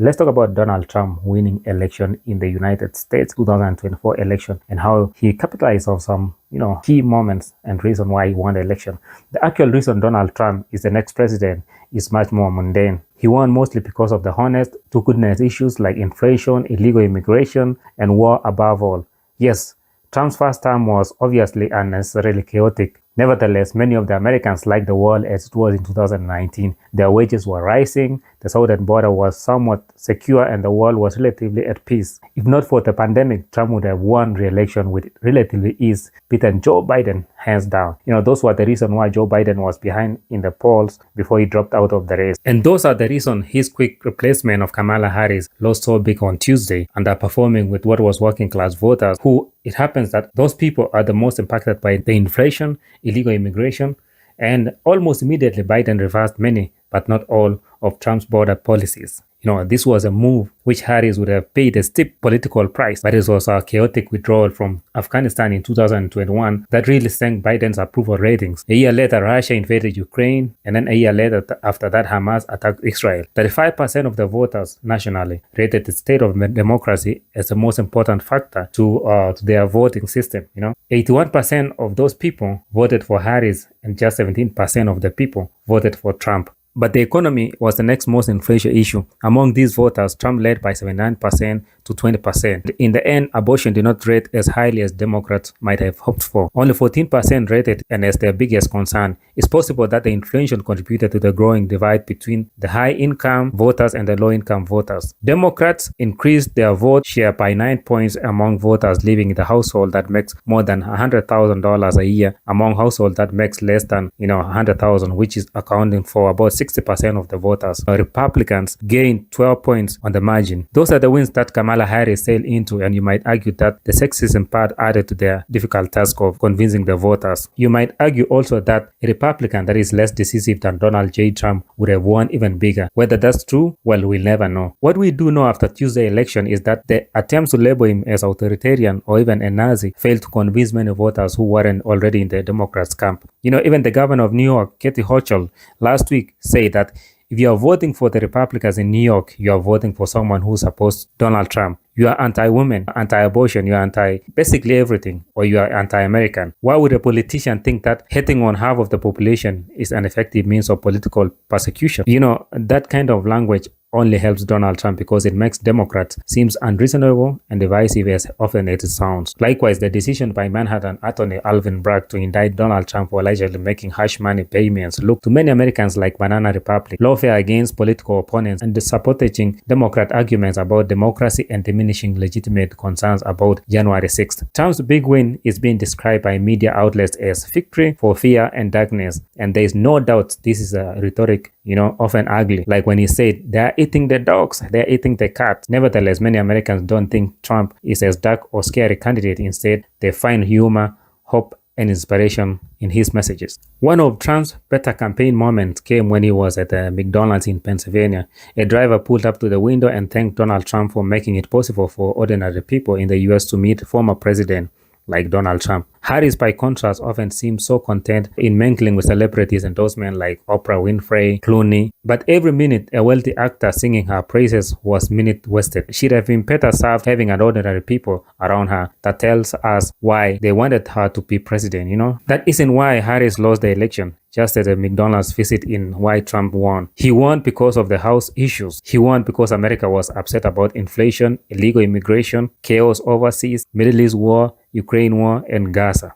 Let's talk about Donald Trump winning election in the United States 2024 election and how he capitalized on some key moments and reason why he won the election. The actual reason Donald Trump is the next president is much more mundane. He won mostly because of the honest to goodness issues like inflation, illegal immigration, and war above all. Yes, Trump's first term was obviously unnecessarily chaotic. Nevertheless, many of the Americans liked the world as it was in 2019. Their wages were rising, the southern border was somewhat secure, and the world was relatively at peace. If not for the pandemic, Trump would have won re-election with relatively ease, beaten Joe Biden hands down. Those were the reason why Joe Biden was behind in the polls before he dropped out of the race. And those are the reason his quick replacement of Kamala Harris lost so big on Tuesday, underperforming with what was working class voters, who it happens that those people are the most impacted by the inflation, illegal immigration, and almost immediately Biden reversed many, but not all, of Trump's border policies. This was a move which Harris would have paid a steep political price, but it was a chaotic withdrawal from Afghanistan in 2021 that really sank Biden's approval ratings. A year later, Russia invaded Ukraine, and then a year later, after that, Hamas attacked Israel. 35% of the voters nationally rated the state of democracy as the most important factor to their voting system. 81% of those people voted for Harris, and just 17% of the people voted for Trump. But the economy was the next most influential issue. Among these voters, Trump led by 79% to 20%. In the end, abortion did not rate as highly as Democrats might have hoped for. Only 14% rated, and as their biggest concern, it's possible that the inflation contributed to the growing divide between the high-income voters and the low-income voters. Democrats increased their vote share by 9 points among voters living in the household that makes more than $100,000 a year, among households that makes less than $100,000, which is accounting for about 60% of the voters. Republicans gained 12 points on the margin. Those are the wins that Kamala Harris sailed into, and you might argue that the sexism part added to their difficult task of convincing the voters. You might argue also that a Republican that is less decisive than Donald J. Trump would have won even bigger. Whether that's true, well, we'll never know. What we do know after Tuesday election is that the attempts to label him as authoritarian or even a Nazi failed to convince many voters who weren't already in the Democrats' camp. Even the governor of New York, Kathy Hochul, last week said that if you are voting for the Republicans in New York, you are voting for someone who supports Donald Trump. You are anti-women, anti-abortion, you are anti-basically everything, or you are anti-American. Why would a politician think that hating on half of the population is an effective means of political persecution? That kind of language only helps Donald Trump because it makes Democrats seems unreasonable and divisive as often as it sounds. Likewise, the decision by Manhattan attorney Alvin Bragg to indict Donald Trump for allegedly making hush money payments look to many Americans like Banana Republic, lawfare against political opponents, and supporting Democrat arguments about democracy and diminishing legitimate concerns about January 6th. Trump's big win is being described by media outlets as victory for fear and darkness, and there is no doubt this is a rhetoric, often ugly, like when he said they're eating the dogs, they're eating the cats. Nevertheless, many Americans don't think Trump is as dark or scary candidate. Instead, they find humor, hope, and inspiration in his messages. One of Trump's better campaign moments came when he was at a McDonald's in Pennsylvania. A driver pulled up to the window and thanked Donald Trump for making it possible for ordinary people in the US to meet former president like Donald Trump. Harris, by contrast, often seems so content in mingling with celebrities endorsements like Oprah Winfrey, Clooney. But every minute a wealthy actor singing her praises was minute wasted. She'd have been better served having an ordinary people around her that tells us why they wanted her to be president, That isn't why Harris lost the election. Just as a McDonald's visit in why Trump won. He won because of the House issues. He won because America was upset about inflation, illegal immigration, chaos overseas, Middle East war, Ukraine war, and Gaza.